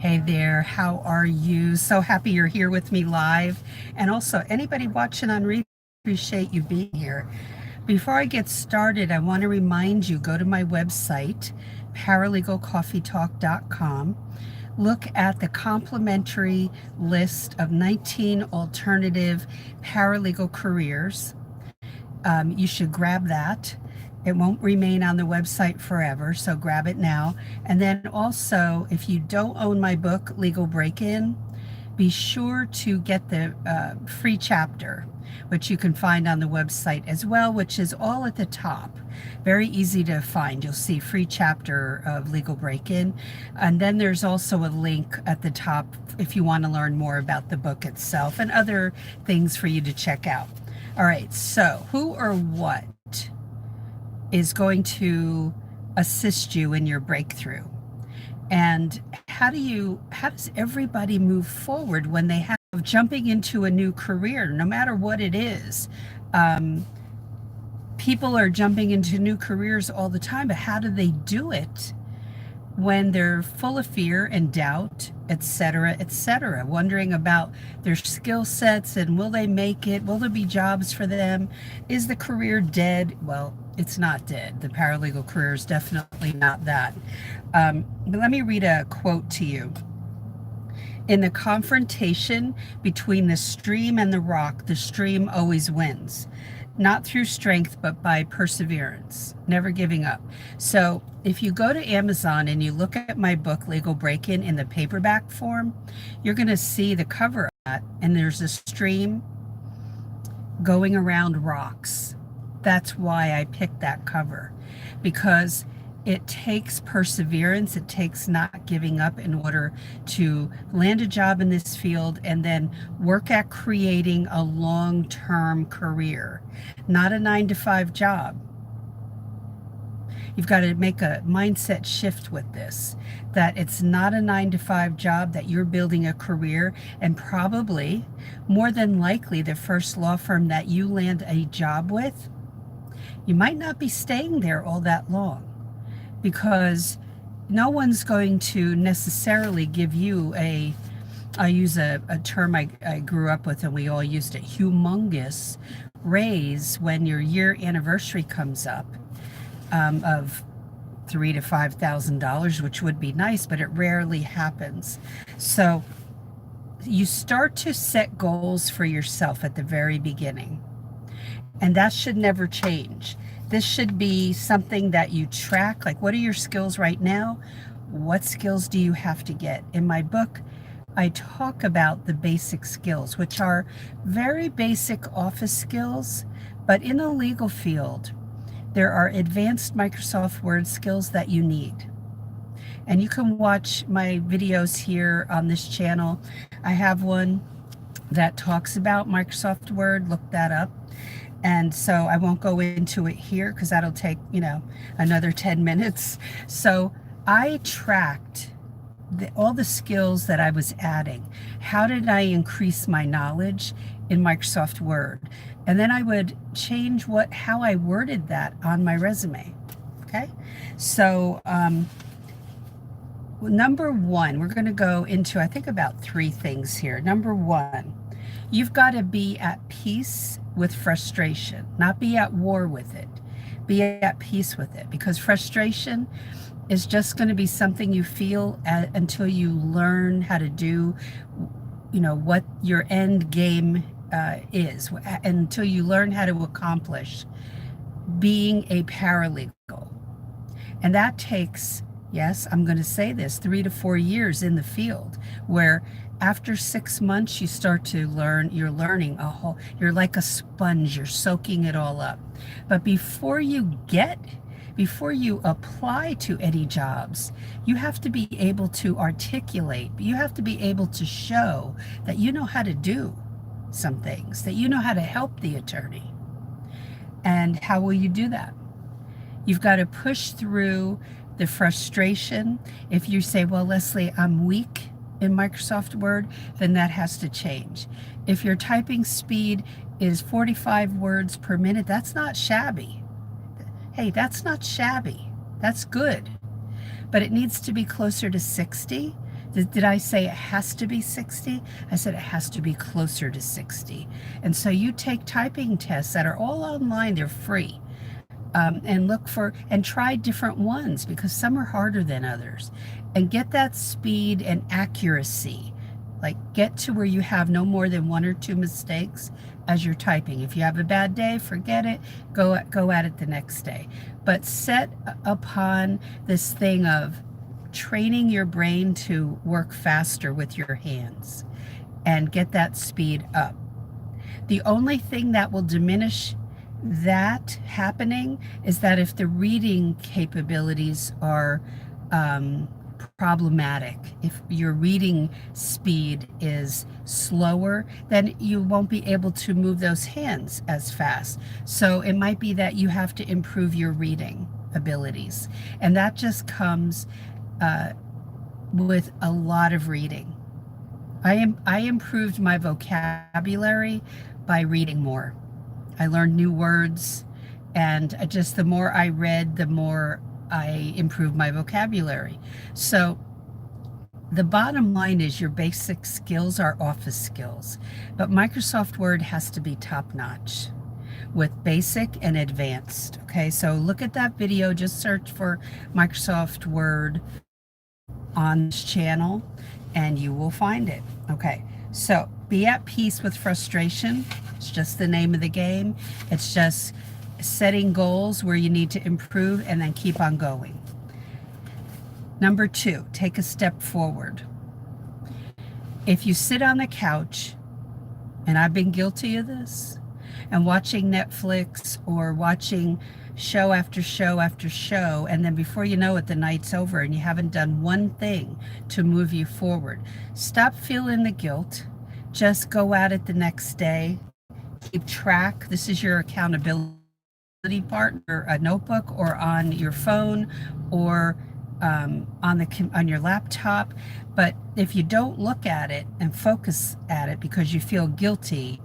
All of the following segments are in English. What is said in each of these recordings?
Hey there, how are you? So happy you're here with me live. And also, anybody watching on replay, appreciate you being here. Before I get started, I want to remind you, go to my website, paralegalcoffeetalk.com. Look at the complimentary list of 19 alternative paralegal careers. You should grab that. It won't remain on the website forever, so grab it now. And then also, if you don't own my book, Legal Break-In, be sure to get the free chapter, which you can find on the website as well, which is all at the top. Very easy to find. You'll see free chapter of Legal Break-In. And then there's also a link at the top if you want to learn more about the book itself and other things for you to check out. All right, so who or what is going to assist you in your breakthrough? And how does everybody move forward when they have jumping into a new career, no matter what it is? People are jumping into new careers all the time, but how do they do it when they're full of fear and doubt, etc., wondering about their skill sets and will they make it? Will there be jobs for them? Is the career dead? Well, it's not dead. The paralegal career is definitely not that. But let me read a quote to you. In the confrontation between the stream and the rock, the stream always wins. Not through strength, but by perseverance, never giving up. So if you go to Amazon and you look at my book, Legal Break-In, in the paperback form, you're going to see the cover of that, and there's a stream going around rocks. That's why I picked that cover, because it takes perseverance, it takes not giving up in order to land a job in this field and then work at creating a long-term career, not a 9-to-5 job. You've got to make a mindset shift with this, that it's not a 9-to-5 job, that you're building a career, and probably, more than likely, the first law firm that you land a job with, you might not be staying there all that long, because no one's going to necessarily give you I use a term I grew up with and we all used it, humongous raise when your year anniversary comes up, of $3,000 to $5,000, which would be nice, but it rarely happens. So you start to set goals for yourself at the very beginning, and that should never change. This should be something that you track, like what are your skills right now? What skills do you have to get? In my book, I talk about the basic skills, which are very basic office skills, but in the legal field, there are advanced Microsoft Word skills that you need. And you can watch my videos here on this channel. I have one that talks about Microsoft Word, look that up. And so I won't go into it here because that'll take, another 10 minutes. So I tracked all the skills that I was adding. How did I increase my knowledge in Microsoft Word? And then I would change how I worded that on my resume. Okay. So number one, we're going to go into, I think, about 3 things here. Number one, you've got to be at peace with frustration, not be at war with it. Be at peace with it, because frustration is just going to be something you feel until you learn how to do, what your end game is, until you learn how to accomplish being a paralegal. And that takes, yes, I'm going to say this, 3 to 4 years in the field, where after 6 months, you start to learn, you're learning you're like a sponge, you're soaking it all up. But before you apply to any jobs, you have to be able to articulate, you have to be able to show that you know how to do some things, that you know how to help the attorney. And how will you do that? You've got to push through the frustration. If you say, well, Leslie, I'm weak in Microsoft Word, then that has to change. If your typing speed is 45 words per minute, that's not shabby. Hey, that's not shabby. That's good. But it needs to be closer to 60 Did I say it has to be 60? I said it has to be closer to 60. And so you take typing tests that are all online, they're free. And look for and try different ones because some are harder than others, and get that speed and accuracy. Like, get to where you have no more than 1 or 2 mistakes as you're typing. If you have a bad day, forget it. Go at it the next day. But set upon this thing of training your brain to work faster with your hands and get that speed up. The only thing that will diminish that happening is that if the reading capabilities are problematic, if your reading speed is slower, then you won't be able to move those hands as fast. So it might be that you have to improve your reading abilities, and that just comes with a lot of reading. I improved my vocabulary by reading more. I learned new words, and just the more I read, the more I improved my vocabulary. So the bottom line is your basic skills are office skills, but Microsoft Word has to be top notch with basic and advanced. Okay, so look at that video, just search for Microsoft Word on this channel and you will find it. Okay, so be at peace with frustration. It's just the name of the game. It's just setting goals where you need to improve and then keep on going. Number 2, take a step forward. If you sit on the couch, and I've been guilty of this, and watching Netflix or watching show after show after show, and then before you know it, the night's over and you haven't done one thing to move you forward. Stop feeling the guilt. Just go at it the next day. Keep track. This is your accountability partner, a notebook or on your phone or on your laptop. But if you don't look at it and focus at it because you feel guilty,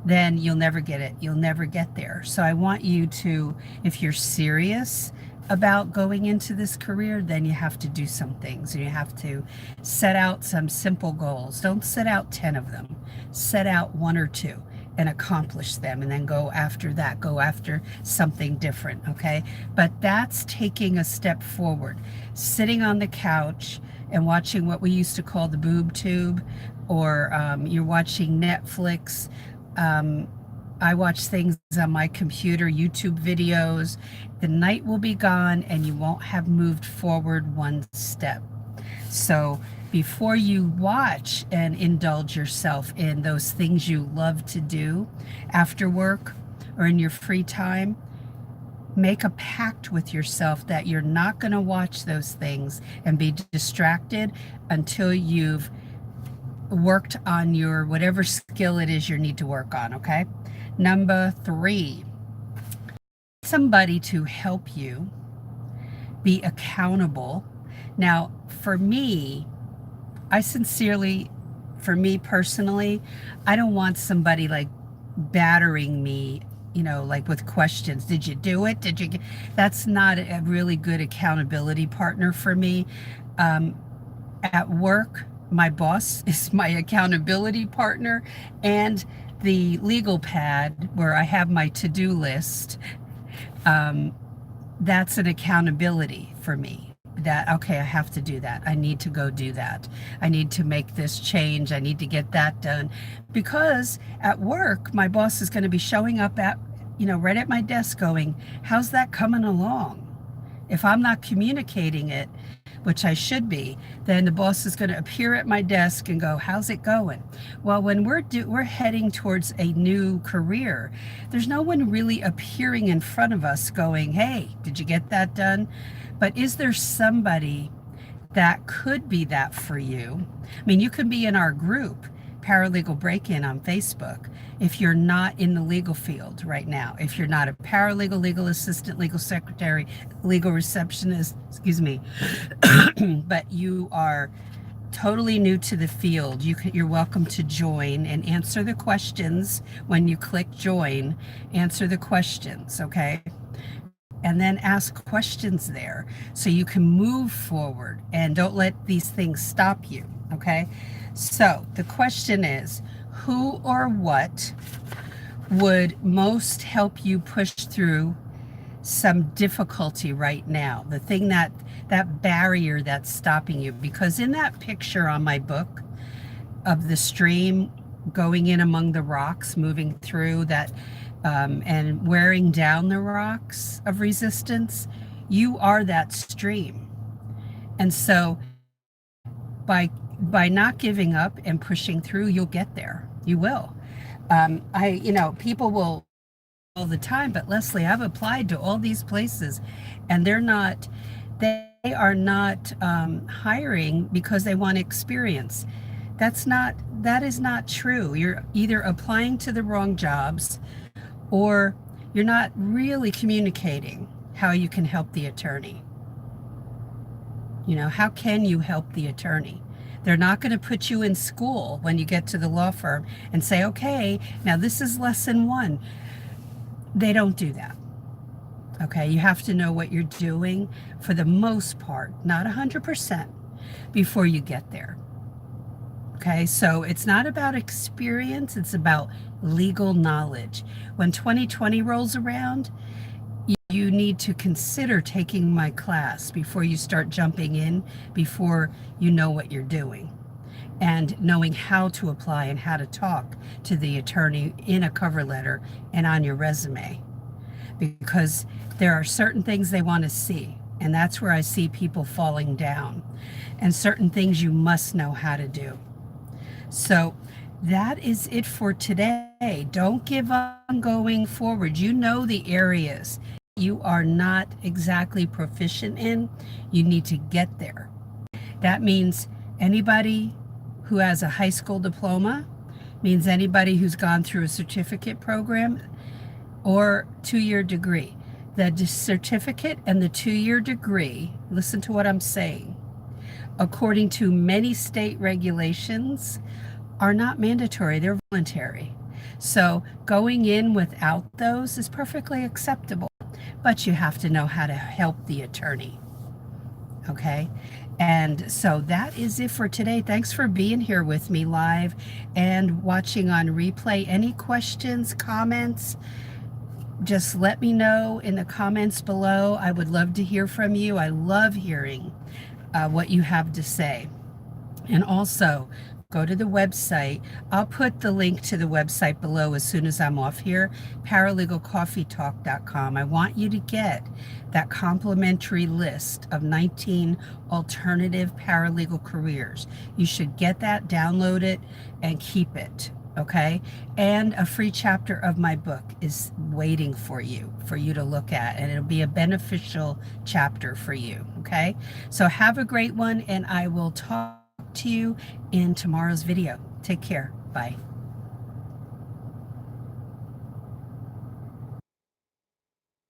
then you'll never get it. You'll never get there. So I want you to, if you're serious about going into this career, then you have to do some things. You have to set out some simple goals. Don't set out 10 of them. Set out 1 or 2 and accomplish them, and then go after that. Go after something different, okay? But that's taking a step forward. Sitting on the couch and watching what we used to call the boob tube, or you're watching Netflix. I watch things on my computer, YouTube videos. The night will be gone and you won't have moved forward 1 step. So before you watch and indulge yourself in those things you love to do after work or in your free time, make a pact with yourself that you're not going to watch those things and be distracted until you've worked on your whatever skill it is you need to work on, okay? Number 3, somebody to help you be accountable. Now, for me personally, I don't want somebody like battering me, like with questions. Did you do it? That's not a really good accountability partner for me. At work, my boss is my accountability partner, and the legal pad where I have my to-do list, that's an accountability for me. That, okay, I have to do that. I need to go do that. I need to make this change. I need to get that done. Because at work, my boss is going to be showing up at, right at my desk going, how's that coming along? If I'm not communicating it, which I should be, then the boss is going to appear at my desk and go, how's it going? Well, when we're heading towards a new career, there's no one really appearing in front of us going, hey, did you get that done? But is there somebody that could be that for you? I mean, you could be in our group, Paralegal Break-In on Facebook, if you're not in the legal field right now. If you're not a paralegal, legal assistant, legal secretary, legal receptionist, but you are totally new to the field, you're welcome to join and answer the questions. When you click join, answer the questions, okay? and then ask questions there so you can move forward and don't let these things stop you. Okay. So the question is, who or what would most help you push through some difficulty right now? The thing that barrier that's stopping you. Because in that picture on my book of the stream going in among the rocks, moving through that, and wearing down the rocks of resistance, you are that stream. And so by not giving up and pushing through, you'll get there. You will. People will all the time, but Leslie, I've applied to all these places, and they are not hiring because they want experience. That is not true. You're either applying to the wrong jobs, or you're not really communicating how you can help the attorney. How can you help the attorney? They're not going to put you in school when you get to the law firm and say, okay, now this is lesson 1. They don't do that. Okay, you have to know what you're doing for the most part, not 100%, before you get there. Okay, so it's not about experience, it's about legal knowledge. When 2020 rolls around, you need to consider taking my class before you start jumping in, before you know what you're doing, and knowing how to apply and how to talk to the attorney in a cover letter and on your resume. Because there are certain things they want to see, and that's where I see people falling down, and certain things you must know how to do. So that is it for today. Don't give up on going forward. You know the areas you are not exactly proficient in. You need to get there. That means anybody who has a high school diploma, means anybody who's gone through a certificate program or 2-year degree. The certificate and the 2-year degree, listen to what I'm saying, according to many state regulations, are not mandatory. They're voluntary. So going in without those is perfectly acceptable, but you have to know how to help the attorney. Okay? And so that is it for today. Thanks for being here with me live and watching on replay. Any questions, comments, just let me know in the comments below. I would love to hear from you. I love hearing what you have to say. And also, go to the website. I'll put the link to the website below as soon as I'm off here, paralegalcoffeetalk.com. I want you to get that complimentary list of 19 alternative paralegal careers. You should get that, download it, and keep it, okay? And a free chapter of my book is waiting for you to look at, and it'll be a beneficial chapter for you, okay? So have a great one, and I will talk to you in tomorrow's video. Take care. Bye.